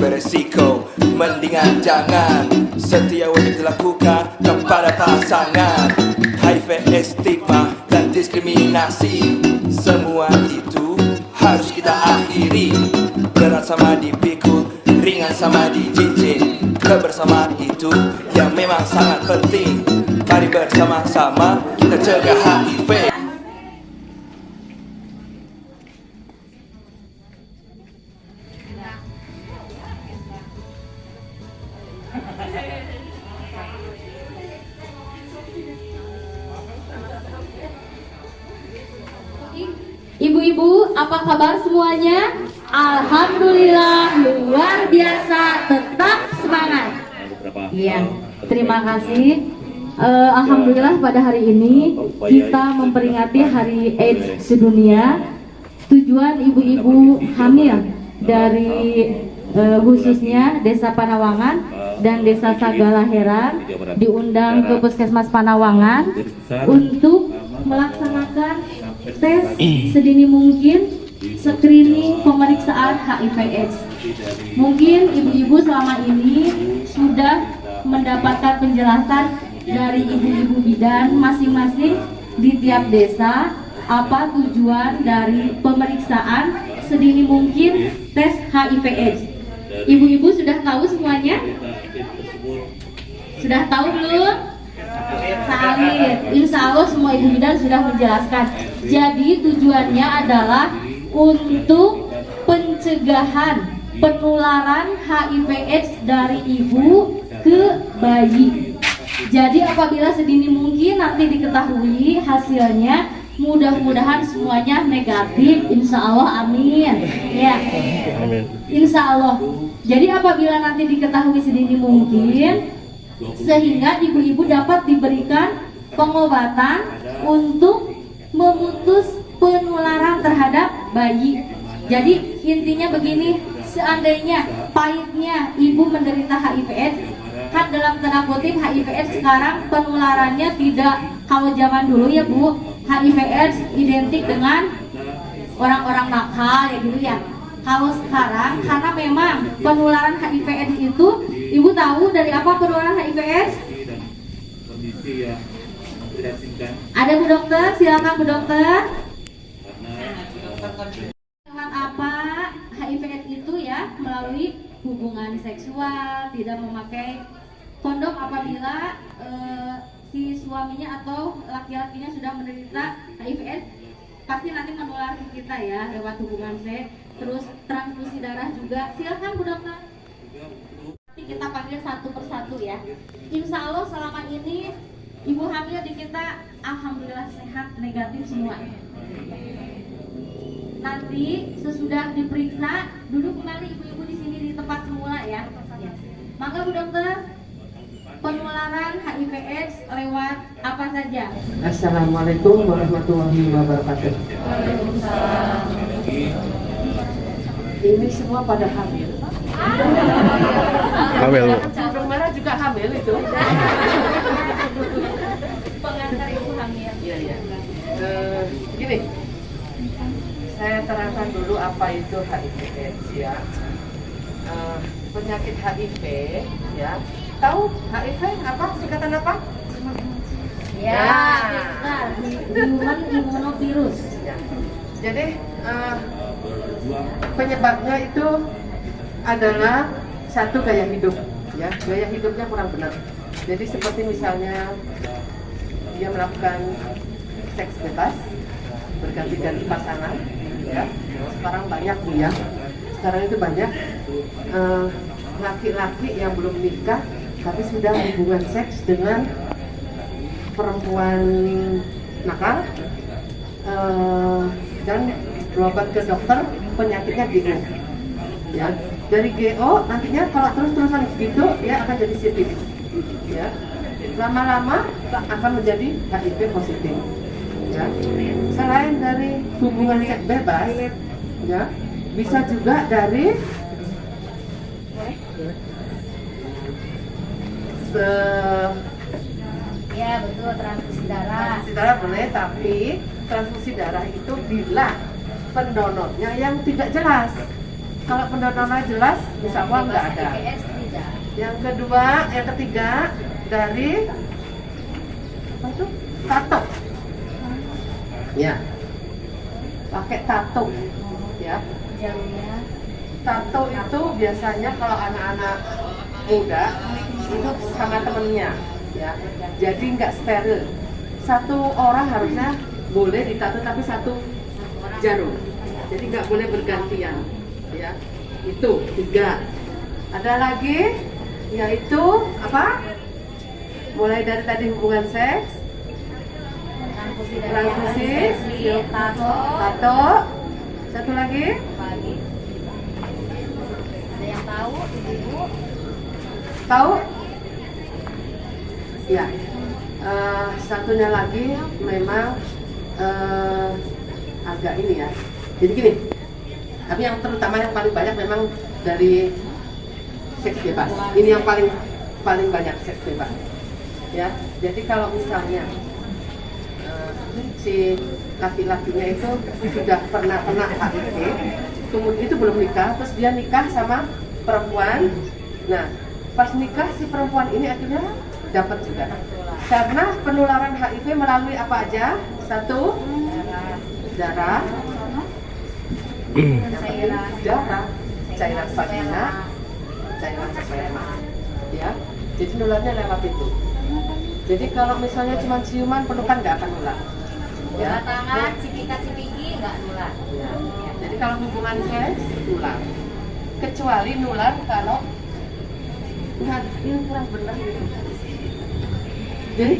beresiko. Mendingan jangan, setia wajib dilakukan kepada pasangan. HIV, stigma, dan diskriminasi, semua itu harus kita akhiri. Berat sama dipikul, ringan sama dijinjing. Kebersamaan itu yang memang sangat penting. Mari bersama-sama kita cegah HIV. Ibu-ibu, apa kabar semuanya? Alhamdulillah, luar biasa, tetap semangat. Iya, terima kasih. Alhamdulillah pada hari ini kita memperingati Hari AIDS sedunia. Tujuan ibu-ibu hamil dari khususnya Desa Panawangan dan Desa Sagala Heran diundang ke Puskesmas Panawangan untuk melaksanakan tes sedini mungkin, screening pemeriksaan HIV/AIDS. Mungkin ibu-ibu selama ini sudah mendapatkan penjelasan dari ibu-ibu bidan masing-masing di tiap desa apa tujuan dari pemeriksaan sedini mungkin tes HIV/AIDS. Ibu-ibu sudah tahu semuanya? Sudah tahu belum? Salih, insya Allah semua ibu bidan sudah menjelaskan. Jadi tujuannya adalah untuk pencegahan penularan HIV/AIDS dari ibu ke bayi. Jadi apabila sedini mungkin nanti diketahui hasilnya, mudah-mudahan semuanya negatif, insya Allah, amin. Ya, insya Allah. Jadi apabila nanti diketahui sedini mungkin, sehingga ibu-ibu dapat diberikan pengobatan untuk memutus penularan terhadap bayi. Jadi intinya begini, seandainya pahitnya ibu menderita HIV/AIDS, kan dalam tanda kutip HIV/AIDS sekarang penularannya tidak kalau zaman dulu ya Bu, HIV/AIDS identik dengan orang-orang nakal ya gitu ya. Kalau sekarang karena memang penularan HIV/AIDS itu, ibu tahu dari apa penularan HIV/AIDS? Ada Bu Dokter, silakan Bu Dokter. Lewat apa HIV/AIDS itu ya? Melalui hubungan seksual, tidak memakai kondom apabila si suaminya atau laki-lakinya sudah menderita HIV/AIDS, pasti nanti menular ke kita ya lewat hubungan seks. Terus transfusi darah juga, silakan Bu Dokter. Nanti kita panggil satu persatu ya. Insya Allah selama ini ibu hamil di kita alhamdulillah sehat, negatif semua. Nanti sesudah diperiksa, duduk kembali ibu-ibu di sini di tempat semula ya. Maka Bu Dokter, penularan HIV/AIDS lewat apa saja? Assalamualaikum warahmatullahi wabarakatuh. Waalaikumsalam. Ini semua pada hamil. Hamil. Burung merah juga hamil itu. Pengantar ibu hamil. Iya iya. Gini, saya terangkan dulu apa itu HIV/AIDS ya. Penyakit HIV ya. Tahu HIV apa? Singkatan apa? Ya, human immunovirus. Ya. Jadi penyebabnya itu adalah satu gaya hidup, ya gaya hidupnya kurang benar. Jadi seperti misalnya dia melakukan seks bebas, berganti-ganti pasangan, ya sekarang banyak Bu ya. Sekarang itu banyak laki-laki yang belum nikah tapi sudah hubungan seks dengan perempuan nakal dan berobat ke dokter penyakitnya GO ya. Dari GO nantinya kalau terus-terusan gitu dia akan jadi sifilis ya, lama-lama akan menjadi HIV positif ya. Selain dari hubungan seks bebas ya, bisa juga dari Ya betul, transfusi darah. Transfusi darah boleh, tapi transfusi darah itu bila pendonornya yang tidak jelas. Kalau pendonornya jelas, insya Allah nggak ada. Yang ketiga dari apa itu? Tato. Ya, pakai tato, ya. Tato itu biasanya kalau anak-anak muda itu sama temennya, ya. Jadi nggak steril. Satu orang harusnya boleh ditato tapi satu jarum. Jadi nggak boleh bergantian, ya. Itu 3. Ada lagi, yaitu apa? Mulai dari tadi hubungan seks, transfusi, tato. Satu lagi. Ada yang tahu, ibu? Tahu? Ya. Satunya lagi memang agak ini ya. Jadi gini. Tapi yang terutama yang paling banyak memang dari seks bebas. Ini yang paling banyak seks bebas. Ya. Jadi kalau misalnya si laki-lakinya itu sudah pernah HIV, kemudian itu belum nikah, terus dia nikah sama perempuan. Nah, pas nikah si perempuan ini akhirnya dapat juga. Karena penularan HIV melalui apa aja? 1, darah, cairan vagina, cairan sperma. Ya, jadi nularnya lewat itu. Jadi kalau misalnya cuma ciuman, pelukan nggak akan nular. Ya. Tangan, cipika-cipiki nggak nular. Ya. Jadi kalau hubungan seks nular. Kecuali nular kalau ini kurang benar gitu. Jadi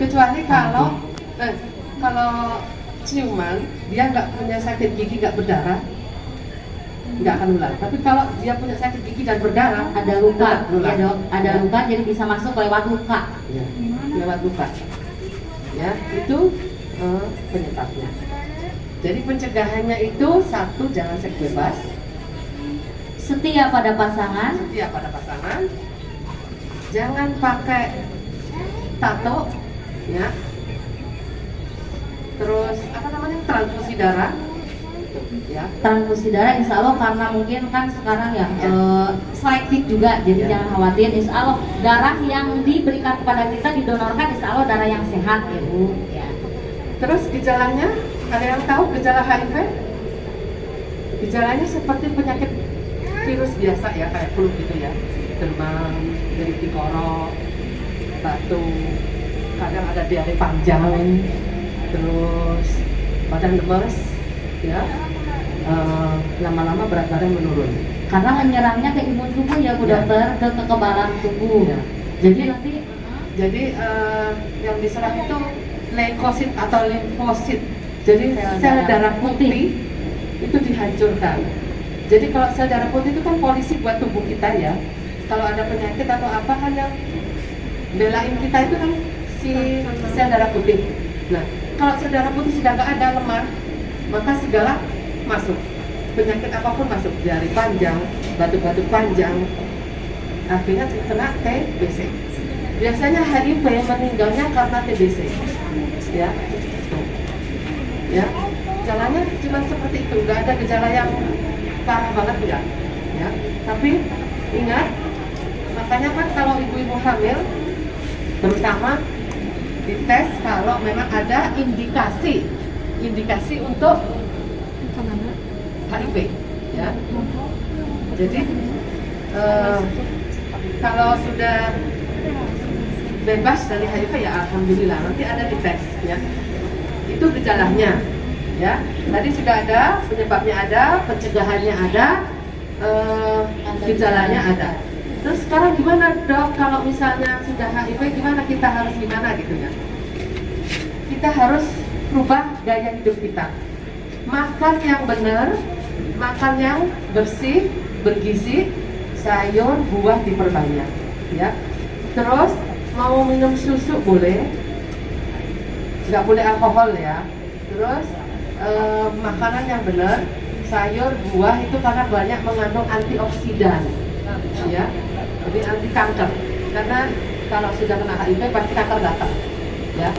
kecuali kalau ciuman dia nggak punya sakit gigi, nggak berdarah, nggak akan nular. Tapi kalau dia punya sakit gigi dan berdarah, Ada luka, nular. ya dok. Ada luka, jadi bisa masuk lewat luka. Ya, lewat luka. Ya, itu penyebabnya. Jadi pencegahannya itu 1, jangan seks bebas. Setia pada pasangan. Setia pada pasangan. Jangan pakai tato, ya. Terus apa namanya, transfusi darah, ya. Transfusi darah, insya Allah karena mungkin kan sekarang ya, selektif juga, jadi Ya. jangan khawatir. Insya Allah darah yang diberikan kepada kita didonorkan, insya Allah darah yang sehat ya Bu. Ya. Terus gejalanya, ada yang tahu gejala HIV? Gejalanya seperti penyakit virus biasa ya, kayak flu gitu ya. Demam, nyeri tenggorok, batuk, kadang ada diare panjang, terus badan lemes, ya. Lama-lama berat badan menurun. Karena menyerangnya ke imun tubuh ya Bu Ya. dokter, ke kekebalan tubuh. Ya. Jadi yang diserang itu leukosit atau limfosit. Jadi sel darah putih itu dihancurkan. Jadi kalau sel darah putih itu kan polisi buat tubuh kita ya. Kalau ada penyakit atau apa kan yang belain kita itu kan si sel darah putih. Nah, kalau sel darah putih sudah nggak ada, lemah, maka segala masuk. Penyakit apapun masuk, diare panjang, batuk-batuk panjang, akhirnya kena TBC. Biasanya HIV meninggalnya karena TBC, ya. Tuh. Ya, gejalanya cuma seperti itu, nggak ada gejala yang parah banget enggak, ya. Tapi ingat, makanya kan kalau ibu-ibu hamil, terutama dites kalau memang ada indikasi untuk HIV, ya. Jadi kalau sudah bebas dari HIV ya alhamdulillah, nanti ada dites, ya. Itu gejalanya, ya. Tadi sudah ada penyebabnya, ada pencegahannya, ada gejalanya ada. Terus sekarang gimana dok kalau misalnya sudah HIV, gimana kita harus gimana gitu ya? Kita harus rubah gaya hidup kita. Makan yang benar, makan yang bersih, bergizi, sayur, buah diperbanyak, ya. Terus mau minum susu boleh, nggak boleh alkohol ya. Terus makanan yang benar, sayur, buah itu karena banyak mengandung antioksidan, ya. Jadi anti kanker. Karena kalau sudah kena HIV pasti kanker datang, ya.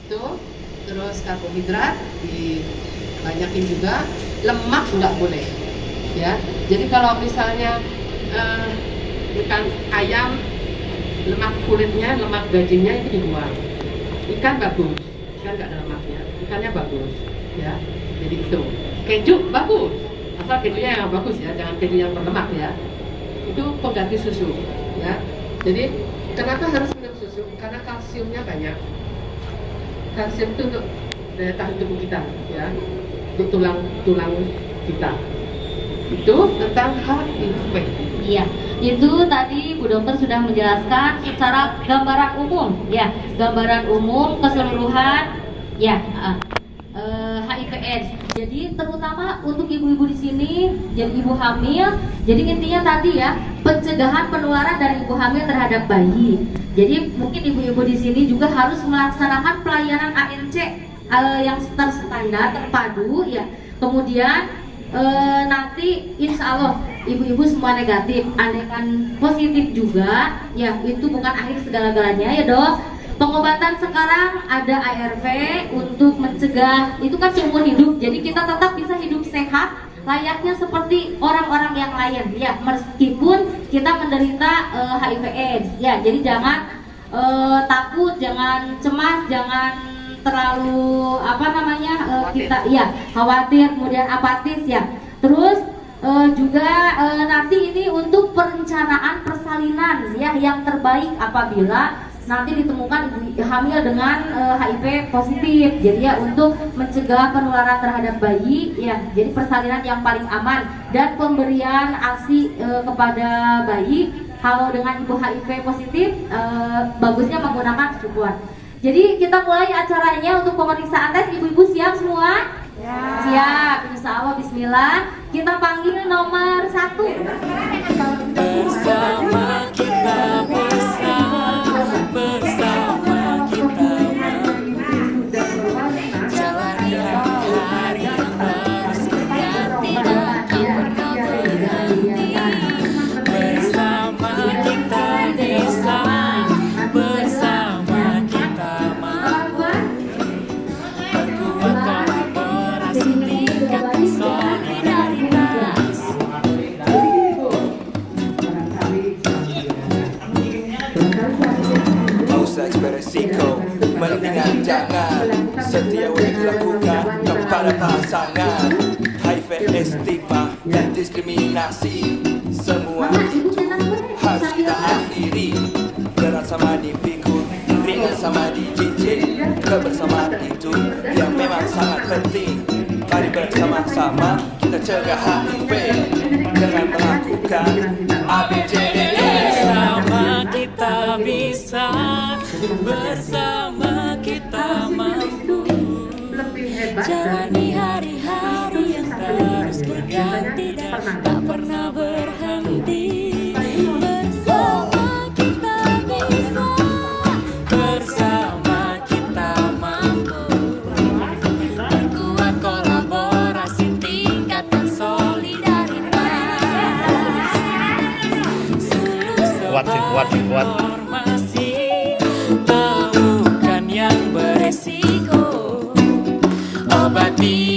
Itu. Terus karbohidrat dibanyakin juga, lemak nggak boleh. Ya, jadi kalau misalnya ikan ayam lemak kulitnya, lemak dagingnya itu dibuang. Ikan bagus, ikan nggak ada lemaknya, ikannya bagus, ya. Jadi itu keju bagus, asal kejunya yang bagus ya, jangan keju yang berlemak ya. Itu pengganti susu, ya. Jadi kenapa harus minum susu? Karena kalsiumnya banyak. Kalsium itu untuk daya tahan tubuh kita, ya, untuk tulang kita. Itu tentang HIV. Iya, itu tadi Bu Dokter sudah menjelaskan secara gambaran umum, ya, gambaran umum keseluruhan, ya, HIV/AIDS. Jadi terutama untuk ibu-ibu di sini, jadi ibu hamil. Jadi intinya tadi ya, pencegahan penularan dari ibu hamil terhadap bayi. Jadi mungkin ibu-ibu di sini juga harus melaksanakan pelayanan ANC yang terstandar, terpadu, ya. Kemudian nanti insya Allah ibu-ibu semua negatif, andaikan positif juga, ya itu bukan akhir segala-galanya ya Dok. Pengobatan sekarang ada ARV untuk mencegah, itu kan seumur hidup, jadi kita tetap bisa hidup sehat layaknya seperti orang-orang yang lain, ya meskipun kita menderita HIV/AIDS, ya. Jadi jangan takut, jangan cemas, jangan terlalu kita ya khawatir, kemudian apatis ya. Terus juga nanti ini untuk perencanaan persalinan ya yang terbaik apabila nanti ditemukan hamil dengan HIV positif. Jadi ya untuk mencegah penularan terhadap bayi ya. Jadi persalinan yang paling aman dan pemberian ASI kepada bayi kalau dengan ibu HIV positif bagusnya menggunakan cukuan. Jadi kita mulai acaranya untuk pemeriksaan tes. Ibu-ibu siap semua? Ya. Siap, insya Allah. Bismillah. Kita panggil nomor 1. Bersama kita bisa, bersama kita jalani hari-hari terus berganti dan tak pernah berhenti. Bersama kita bisa, bersama kita mampu perkuat kolaborasi, tingkat solidaritas. Usai beresiko, mendingan jangan setia wajib dilakukan kepada pasangan. HIV, stigma dan diskriminasi, semua itu harus kita akhiri. Berat sama dipikul, ringan sama dijinjing, kebersamaan itu yang memang sangat penting. Mari bersama-sama kita cegah HIV dengan melakukan ABCDE. Bersama kita bisa, bersama kita mampu jalani hari-hari yang terus berganti dan tak pernah berhenti. Bersama kita bisa, bersama kita mampu perkuat kolaborasi, tingkatkan solidaritas. Kuat. Informasi temukan yang beresiko, obati